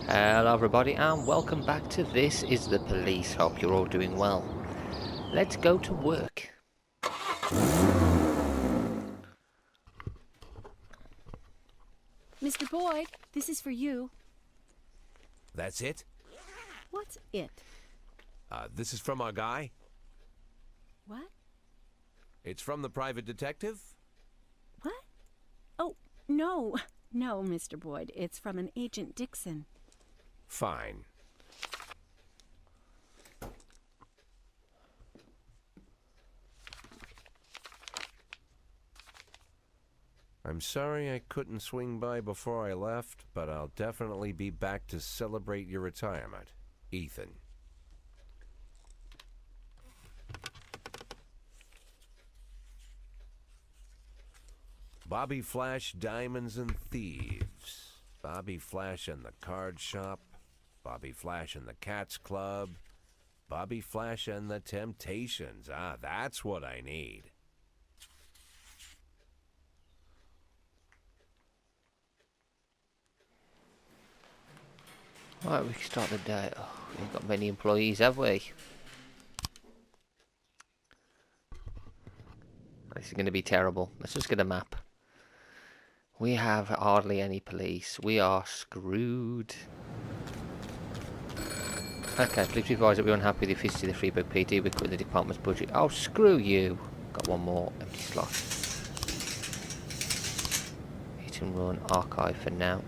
Hello everybody and welcome back to This Is The Police. Hope you're all doing well. Let's go to work. Mr. Boyd, this is for you. That's it? What's it? This is from our guy. What? It's from the private detective. What? Oh, no. No, Mr. Boyd. It's from an Agent Dixon. Fine. I'm sorry I couldn't swing by before I left, but I'll definitely be back to celebrate your retirement. Ethan. Bobby Flash, Diamonds and Thieves. Bobby Flash and the Card Shop. Bobby Flash and the Cats Club. Bobby Flash and the Temptations. Ah, that's what I need. Right, we can start the day. Oh, we've got many employees, have we? This is going to be terrible. Let's just get a map. We have hardly any police. We are screwed. Okay, please be advised that we're unhappy with the efficiency of the Freeburg PD. We're cutting the department's budget. Oh, screw you. Got one more empty slot. Hit and run, archive for now.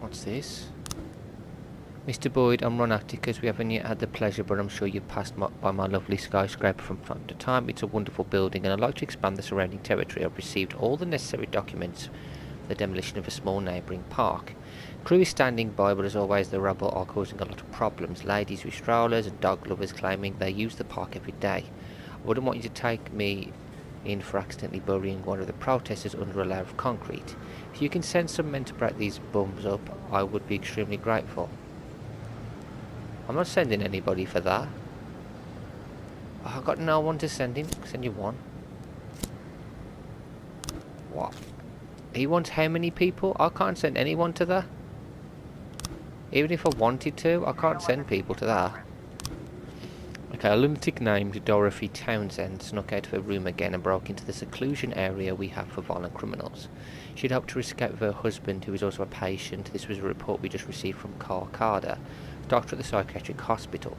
What's this? Mr. Boyd, I'm Ron Atticus. We haven't yet had the pleasure, but I'm sure you've passed by my lovely skyscraper from time to time. It's a wonderful building, and I'd like to expand the surrounding territory. I've received all the necessary documents for the demolition of a small neighbouring park. Crew is standing by, but as always, the rubble are causing a lot of problems. Ladies with strollers and dog lovers claiming they use the park every day. I wouldn't want you to take me in for accidentally burying one of the protesters under a layer of concrete. If you can send some men to break these bums up, I would be extremely grateful. I'm not sending anybody for that. Oh, I've got no one to send him. Send you one. What? He wants how many people? I can't send anyone to that. Even if I wanted to, I can't send people to that. Okay, a lunatic named Dorothy Townsend snuck out of her room again and broke into the seclusion area we have for violent criminals. She'd hoped to escape with her husband, who is also a patient. This was a report we just received from Carl Carter, doctor at the psychiatric hospital.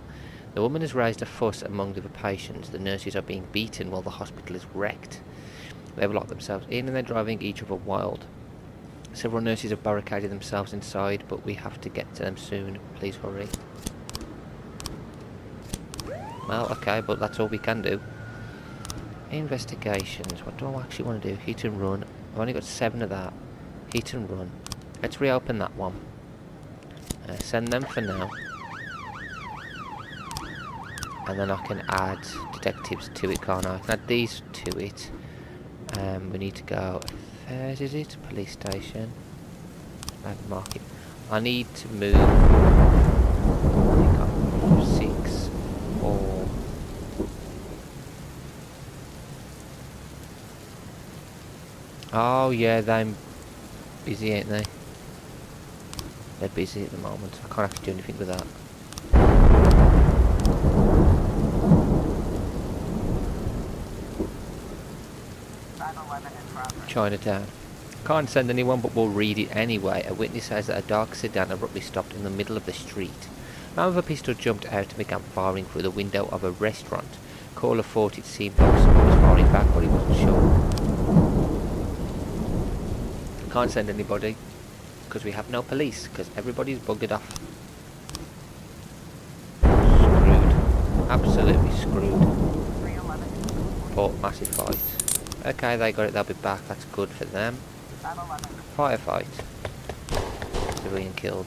The woman has raised a fuss among the patients. The nurses are being beaten while the hospital is wrecked. They've locked themselves in and they're driving each other wild. Several nurses have barricaded themselves inside, but we have to get to them soon. Please hurry. Well, okay, but that's all we can do. Investigations. What do I actually want to do? Hit and run. I've only got 7 of that. Hit and run. Let's reopen that one. Send them for now. And then I can add detectives to it, can't I? I can add these to it. We need to go... Where is it? Police station. Labor market. I need to move... I think I'm 6 or... Oh yeah, they're busy, ain't they? They're busy at the moment. I can't actually do anything with that. Chinatown. Can't send anyone, but we'll read it anyway. A witness says that a dark sedan abruptly stopped in the middle of the street. A man with a pistol jumped out and began firing through the window of a restaurant. Caller thought it seemed like someone was firing back, but he wasn't sure. Can't send anybody because we have no police, because everybody's buggered off. Screwed. Absolutely screwed. But massive fight. Okay, they got it, they'll be back, that's good for them. Firefight. Civilian killed.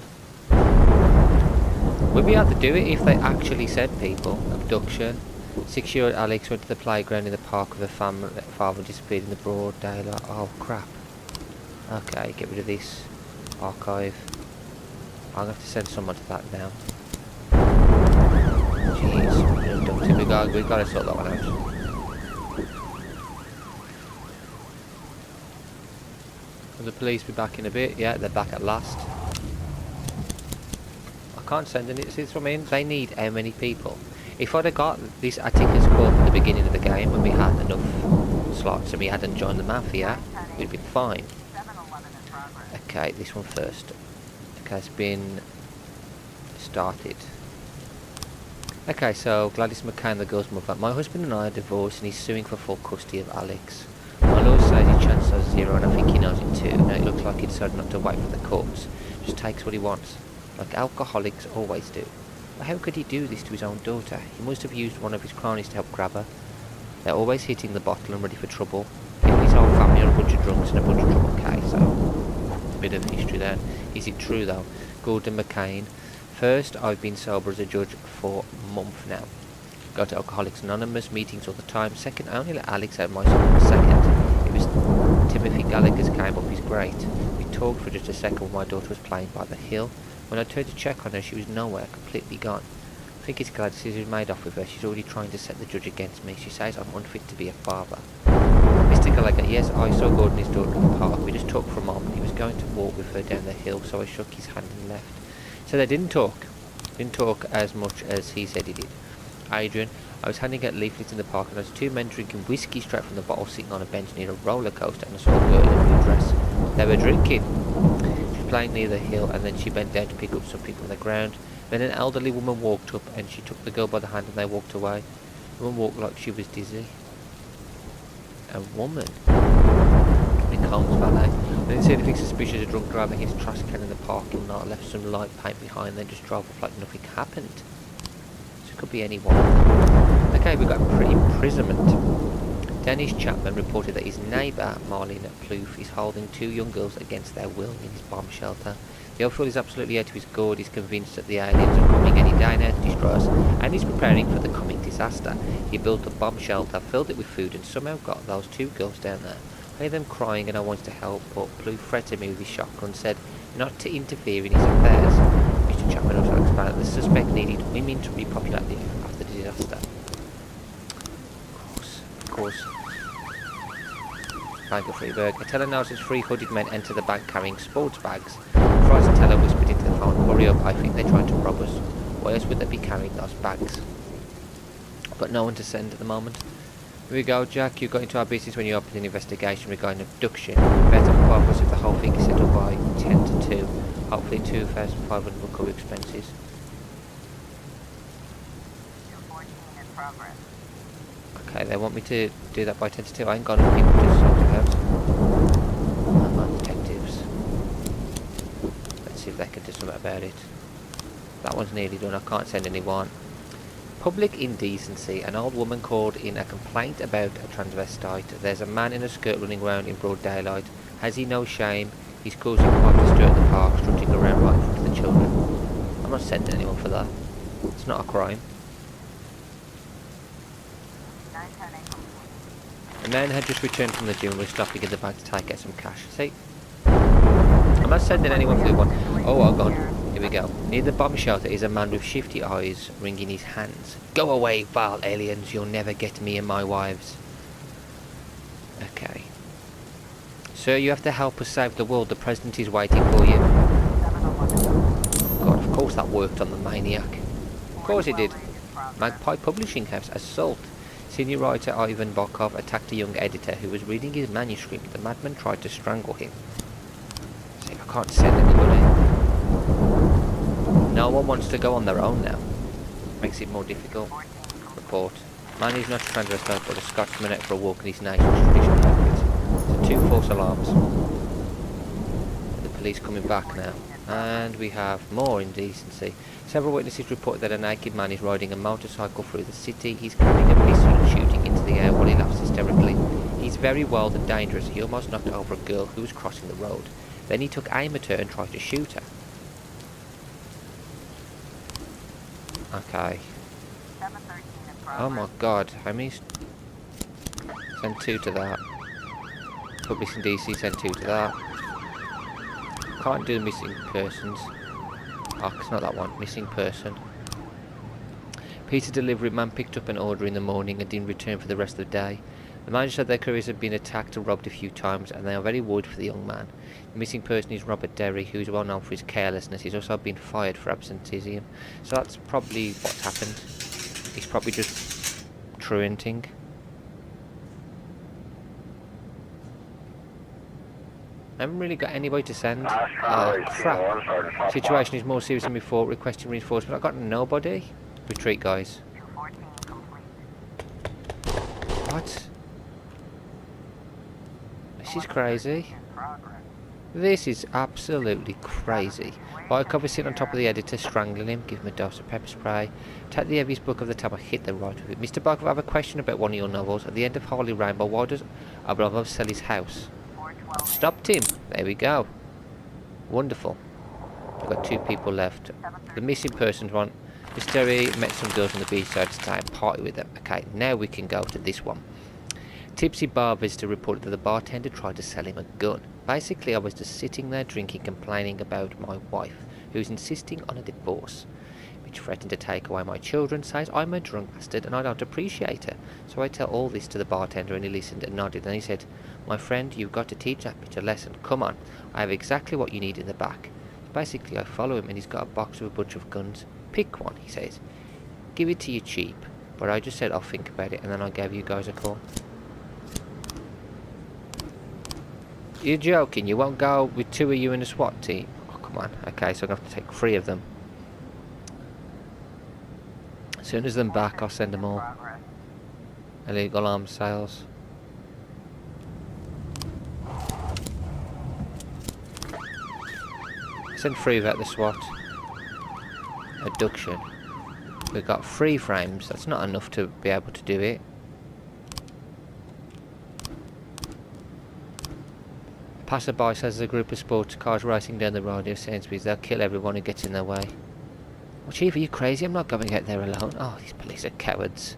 We'll be able to do it if they actually said people. Abduction. 6-year-old Alex went to the playground in the park with her family. Father disappeared in the broad daylight. Oh crap. Okay, get rid of this. Archive. I'm going to have to send someone to that now. Jeez, we got to sort that one out. Will the police be back in a bit? Yeah, they're back at last. can't send any. See what I mean? They need how many people? If I'd have got this Atticus Corp at the beginning of the game when we had enough slots and we hadn't joined the Mafia, we'd been fine. Okay, this one first. Okay, it's been started. Okay, so Gladys McCann, the girl's mother. My husband and I are divorced and he's suing for full custody of Alex. My lawyer says his chances are 0 and I think he knows it too. Now it looks like he decided not to wait for the courts. Just takes what he wants. Like alcoholics always do. But how could he do this to his own daughter? He must have used one of his cronies to help grab her. They're always hitting the bottle and ready for trouble. People his whole family are a bunch of drunks and a bunch of trouble. Okay, so a bit of history there. Is it true though? Gordon McCain. First, I've been sober as a judge for a month now. Go to Alcoholics Anonymous meetings all the time. Second, I only let Alex out my son for a second. It was Timothy Gallagher's came up, he's great. We talked for just a second when my daughter was playing by the hill. When I turned to check on her, she was nowhere, completely gone. I think it's glad she's made off with her. She's already trying to set the judge against me. She says I'm unfit to be a father. Mr. Gallagher, yes, I saw Gordon and his daughter in the park. We just talked for a moment. He was going to walk with her down the hill, so I shook his hand and left. So they didn't talk. Didn't talk as much as he said he did. Adrian, I was handing out leaflets in the park and there was 2 men drinking whiskey straight from the bottle sitting on a bench near a roller coaster and I saw a girl in a blue dress. They were drinking. She was playing near the hill and then she bent down to pick up something from the ground. Then an elderly woman walked up and she took the girl by the hand and they walked away. The woman walked like she was dizzy. A woman? Combs Ballet. I didn't see anything suspicious. A drunk driver hit a trash can in the parking lot, left some light paint behind, then just drove off like nothing happened. So it could be anyone. Okay, we've got imprisonment. Dennis Chapman reported that his neighbour, Marlene Plouffe, is holding 2 young girls against their will in his bomb shelter. The official is absolutely out of his gourd. He's convinced that the aliens are coming any day now to destroy us, and he's preparing for the coming disaster. He built a bomb shelter, filled it with food, and somehow got those 2 girls down there. I heard them crying and I wanted to help, but Plouffe threatened me with his shotgun and said not to interfere in his affairs. Mr. Chapman also explained that the suspect needed women to repopulate the earth after the disaster. Of course. Bank of Freeburg. A teller noticed 3 hooded men enter the bank carrying sports bags. The frightened teller whispered into the phone, hurry up, I think they're trying to rob us. Why else would they be carrying those bags? But no one to send at the moment. Here we go, Jack. You got into our business when you opened an investigation regarding abduction. We better cooperate us if the whole thing is settled by 10 to 2. Hopefully 2,500 will cover expenses. 214 in progress. Okay, they want me to do that by 10 to 2. I ain't got enough people to sort it out. I'm not detectives. Let's see if they can do something about it. That one's nearly done. I can't send anyone. Public indecency. An old woman called in a complaint about a transvestite. There's a man in a skirt running around in broad daylight. Has he no shame? He's causing quite a stir at the park, strutting around right in front of the children. I'm not sending anyone for that. It's not a crime. 910 complete. A man had just returned from the gym and was stopping at the bank to take out some cash. See? I'm not sending anyone for the one. Oh, hold on. Here we go. Near the bomb shelter is a man with shifty eyes, wringing his hands. Go away, vile aliens. You'll never get me and my wives. Okay. Sir, you have to help us save the world. The president is waiting for you. 701. God, of course that worked on the maniac. Of course it did. Magpie Publishing House. Assault. Senior writer Ivan Bokov attacked a young editor who was reading his manuscript. The madman tried to strangle him. See, I can't send anybody. No one wants to go on their own now. Makes it more difficult. Report. Man who's not a transvestite but a Scotsman out for a walk in his nation's traditional outfit. So 2 false alarms. The police coming back now. And we have more indecency. Several witnesses report that a naked man is riding a motorcycle through the city. He's carrying a pistol and shooting into the air while he laughs hysterically. He's very wild and dangerous. He almost knocked over a girl who was crossing the road. Then he took aim at her and tried to shoot her. Okay. 713 in progress. Oh my god, how many? Send 2 to that. Publish in DC, send 2 to that. Can't do missing persons. Oh, it's not that one. Missing person. Pizza delivery man picked up an order in the morning and didn't return for the rest of the day. The manager said their careers had been attacked and robbed a few times, and they are very worried for the young man. The missing person is Robert Derry, who is well known for his carelessness. He's also been fired for absenteeism. So that's probably what's happened. He's probably just truanting. I haven't really got anybody to send. Oh, crap. Situation is more serious than before. Requesting reinforcement. I've got nobody. Retreat, guys. 214 complete. What? This is crazy. In progress. This is absolutely crazy. Right, I cover sitting on top of the editor, strangling him, give him a dose of pepper spray. Take the heaviest book of the time, I hit the right with it. Mr. Barker, I have a question about one of your novels. At the end of Holy Rainbow, why does Abramovich sell his house? 412 Stopped him. There we go. Wonderful. We've got 2 people left. The missing person's one. Mr. Terry met some girls on the beach, so I decided to stay and party with them. Okay, now we can go to this one. Tipsy bar visitor reported that the bartender tried to sell him a gun. Basically, I was just sitting there drinking, complaining about my wife, who's insisting on a divorce, which threatened to take away my children, says I'm a drunk bastard and I don't appreciate her. So I tell all this to the bartender and he listened and nodded and he said, my friend, you've got to teach that bitch a lesson. Come on, I have exactly what you need in the back. Basically, I follow him and he's got a box with a bunch of guns. Pick one, he says. Give it to you cheap. But I just said I'll think about it and then I gave you guys a call. You're joking, you won't go with 2 of you in a SWAT team? Oh, come on. Okay, so I'm going to have to take 3 of them. As soon as I'm back, I'll send them all. progress. Illegal arms sales. Send 3 without the SWAT. Abduction. We've got 3 frames. That's not enough to be able to do it. Passerby says there's a group of sports cars racing down the road near Sainsbury's. They'll kill everyone who gets in their way. Well, Chief, are you crazy? I'm not going out there alone. Oh, these police are cowards.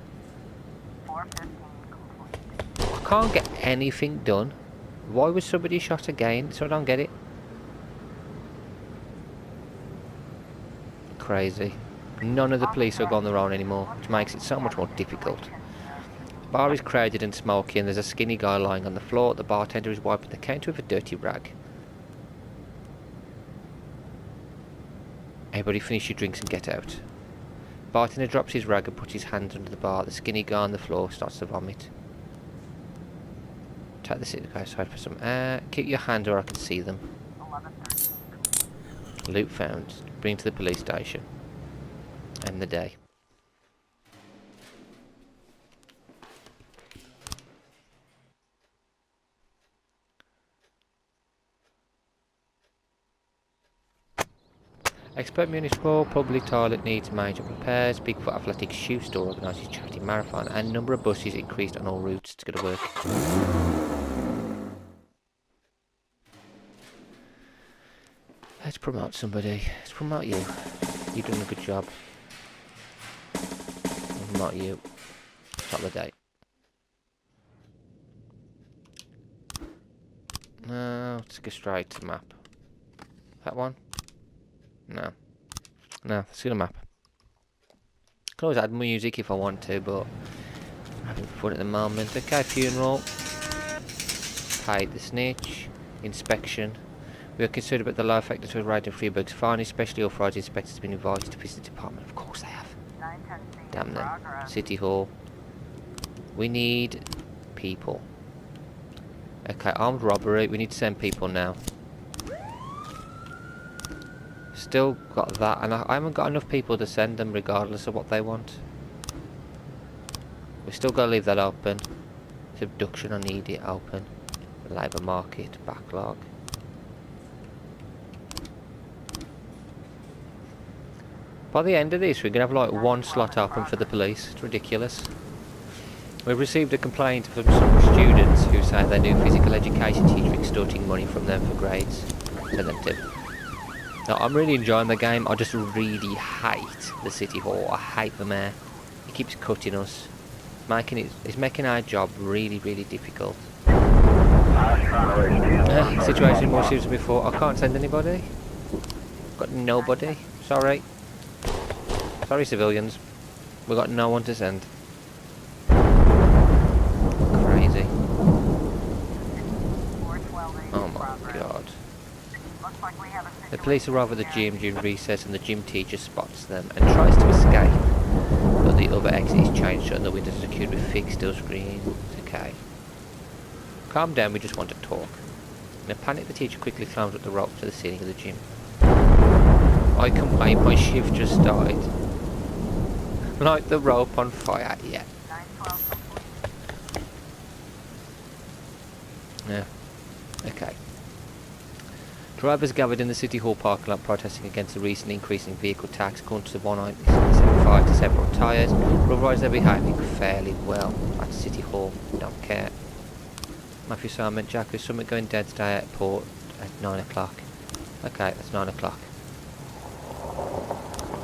415 complete. I can't get anything done. Why was somebody shot again? So I don't get it. Crazy. None of the police are on their own anymore, which makes it so much more difficult. The bar is crowded and smoky and there's a skinny guy lying on the floor. The bartender is wiping the counter with a dirty rag. Everybody finish your drinks and get out. Bartender drops his rag and puts his hands under the bar. The skinny guy on the floor starts to vomit. Take the seat outside for some air. Keep your hands where I can see them. 1113 complete. Loot found. Bring to the police station. End the day. Expert Municipal Public Toilet needs major repairs. Bigfoot Athletic Shoe Store organises charity marathon and number of buses increased on all routes to go to work. Let's promote somebody. Let's promote you. You've done a good job. I'll promote you. Top of the day. No, let's go straight to map. That one? No. No, let's get a map. Can always add music if I want to, but I'm having fun at the moment. Okay, funeral. Paid the snitch. Inspection. We are concerned about the low effect that was raided in Freeburg's fine, especially authorised inspectors have been invited to visit the department. Of course they have. 910 Damn in them. progress. City Hall. We need people. Okay, armed robbery. We need to send people now. Still got that, and I haven't got enough people to send them regardless of what they want. We've still got to leave that open. Abduction, I need it open. Labour market, backlog. By the end of this, we're going to have like 1 slot open for the police. It's ridiculous. We've received a complaint from some students who say their new physical education teacher extorting money from them for grades. Send them tip. Now, I'm really enjoying the game. I just really hate the City Hall. I hate the mayor. He keeps cutting us. It's making our job really, really difficult. Situation more serious than before. I can't send anybody. Got nobody. Sorry. Sorry, civilians. We've got no one to send. Crazy. The police arrive at the gym during recess and the gym teacher spots them and tries to escape. But the other exit is changed and the windows are secured with fixed steel screens. Okay. Calm down, we just want to talk. In a panic, the teacher quickly climbs up the rope to the ceiling of the gym. I can wait, my shift just started. Light the rope on fire, yeah. 912 complete. Yeah. Okay. Drivers gathered in the City Hall parking lot protesting against the recent increase in vehicle tax, according to the 175 to several tyres, but otherwise they're behaving fairly well at City Hall. Don't care. Matthew Simon, Jack, there's something going dead today at port at 9 o'clock. Okay, that's 9 o'clock.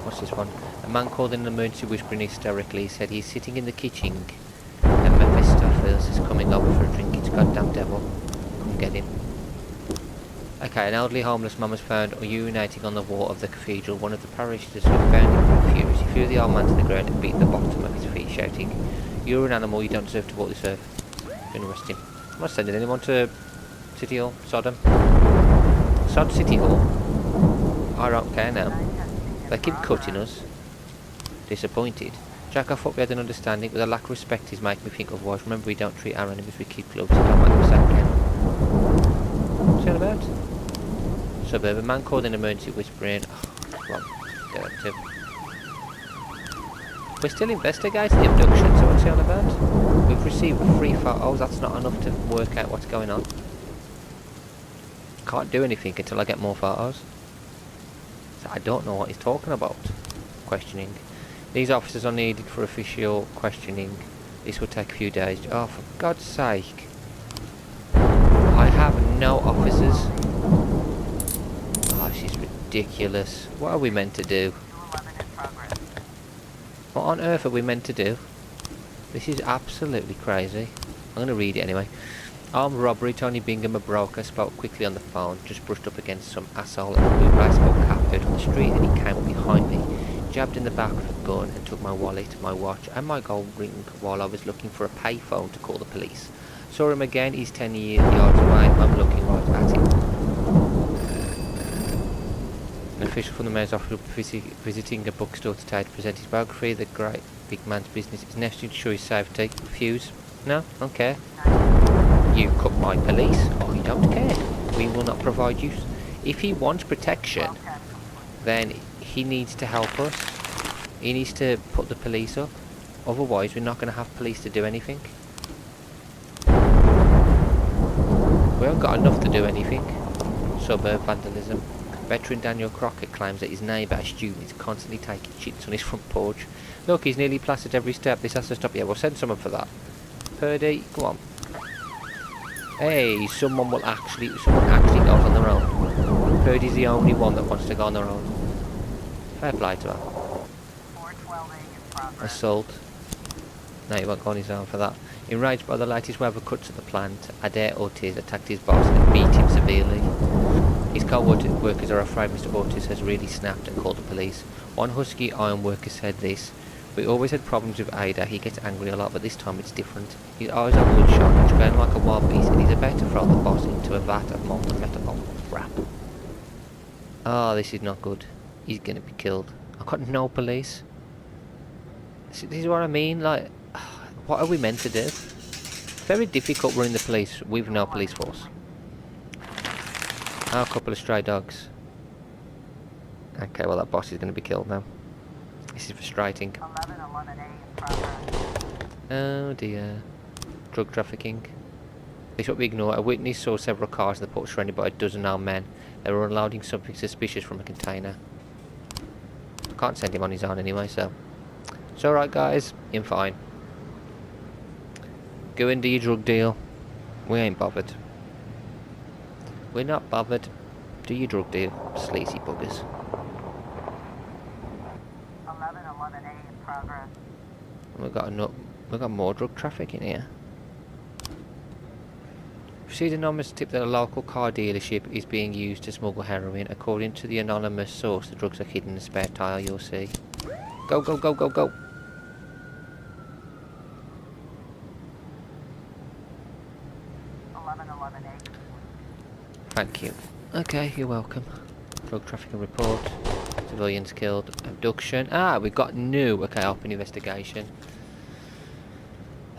What's this one? A man called in an emergency whispering hysterically. He said he's sitting in the kitchen and Mephistopheles is coming over for a drink. It's goddamn devil. Come get him. Okay, an elderly homeless man was found urinating on the wall of the cathedral. One of the parishioners who found him confused. He threw the old man to the ground and beat the bottom of his feet, shouting, "You're an animal, you don't deserve to walk this earth." Gonna arrest him. I'm not sending anyone to City Hall. Sodom. Sod City Hall. I don't care now. They keep cutting us. Disappointed. Jack, I thought we had an understanding, but the lack of respect is making me think otherwise. Remember, we don't treat our enemies with kid gloves. Don't make the mistake again. What's that about? Suburb. A man called an emergency whispering. Oh, come on. Get up. We're still investigating the abduction, so what's it all about? We've received 3 photos. That's not enough to work out what's going on. Can't do anything until I get more photos. So I don't know what he's talking about. Questioning. These officers are needed for official questioning. This will take a few days. Oh, for God's sake. I have no officers. Oh, this is ridiculous. What are we meant to do? 211 in progress. What on earth are we meant to do? This is absolutely crazy. I'm going to read it anyway. Armed robbery. Tony Bingham, a broker, spoke quickly on the phone. Just brushed up against some asshole in a blue baseball cap out on the street, and he came up behind me, jabbed in the back with a gun, and took my wallet, my watch, and my gold ring while I was looking for a payphone to call the police. Saw him again. He's 10 yards away. I'm looking right at him. An official from the mayor's office will be visiting a bookstore today to present his biography. The great big man's business is necessary to ensure his safety. Refuse? No? Okay. You cut my police. I don't care. We will not provide you. If he wants protection, then he needs to help us. He needs to put the police up. Otherwise, we're not going to have police to do anything. We haven't got enough to do anything. Suburb vandalism. Veteran Daniel Crockett claims that his neighbour, a student, is constantly taking shits on his front porch. Look, he's nearly plastered every step. This has to stop. Yeah, we'll send someone for that. Purdy, go on. Hey, someone actually goes on their own. Purdy's the only one that wants to go on their own. Fair play to her. 412 in progress. Assault. No, he won't go on his own for that. Enraged by the latest weather cuts at the plant, Adair Ortiz attacked his boss and beat him severely. His co-workers are afraid Mr. Ortiz has really snapped and called the police. One Husky iron worker said this: "We always had problems with Ada. He gets angry a lot, but this time it's different. His eyes are bloodshot, he's growing like a wild beast, and he's about to throw the boss into a vat of molten metal." Oh, crap. Oh, this is not good. He's gonna be killed. I've got no police. This is what I mean, like, what are we meant to do? Very difficult running the police with no police force. Oh, a couple of stray dogs. Okay, well that boss is going to be killed now. This is frustrating. 1111A in progress. Oh dear. Drug trafficking. This is what we ignore. A witness saw several cars in the port surrounded by a dozen armed men. They were unloading something suspicious from a container. I can't send him on his own anyway, so... It's alright guys, I'm fine. Go and do your drug deal. We ain't bothered. We're not bothered. Do your drug deal, sleazy buggers. 1111A in progress. We've got more drug traffic in here. Received an anonymous tip that a local car dealership is being used to smuggle heroin. According to the anonymous source, the drugs are hidden in a spare tire, you'll see. Go, go, go, go, go! A Thank you. Okay, you're welcome. Drug trafficking report. Civilians killed. Abduction. Ah, we've got new. Okay, open investigation.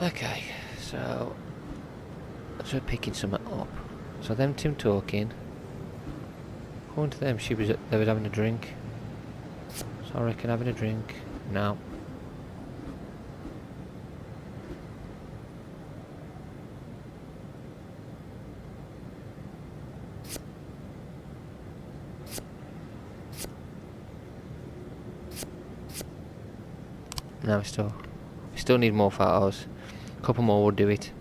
Okay, so we're picking something up. So them two talking. According to them, they was having a drink. So I reckon having a drink. No. No, we still need more photos. A couple more will do it.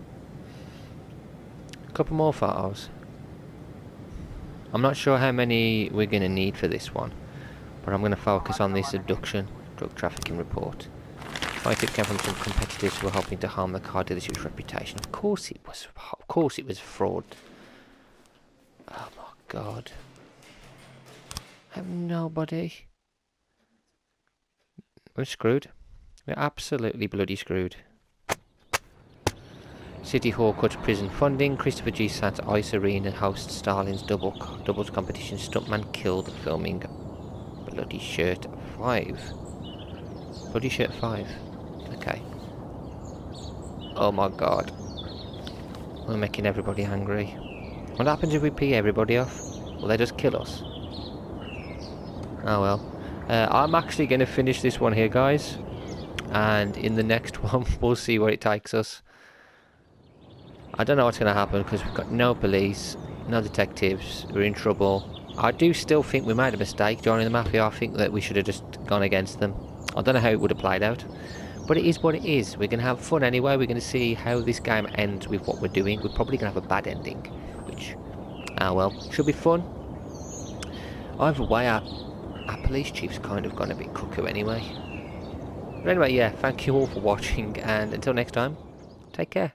A couple more photos. I'm not sure how many we're going to need for this one, but I'm going to focus on this abduction drug trafficking report. It came from some competitors who were hoping to harm the car dealership's reputation. Of course it was fraud. Oh my god. I have nobody. We're screwed. We're absolutely bloody screwed. City Hall cuts prison funding. Christopher G. Sands Ice Arena hosts Stalin's doubles competition. Stuntman killed filming Bloody Shirt 5. Bloody Shirt 5. Okay. Oh my god. We're making everybody angry. What happens if we pee everybody off? Will they just kill us? Oh well. I'm actually going to finish this one here, guys. And in the next one, we'll see where it takes us. I don't know what's going to happen because we've got no police, no detectives. We're in trouble. I do still think we made a mistake joining the Mafia. I think that we should have just gone against them. I don't know how it would have played out. But it is what it is. We're going to have fun anyway. We're going to see how this game ends with what we're doing. We're probably going to have a bad ending. Which, well, should be fun. Either way, our police chief's kind of gone a bit cuckoo anyway. But anyway, yeah, thank you all for watching. And until next time, take care.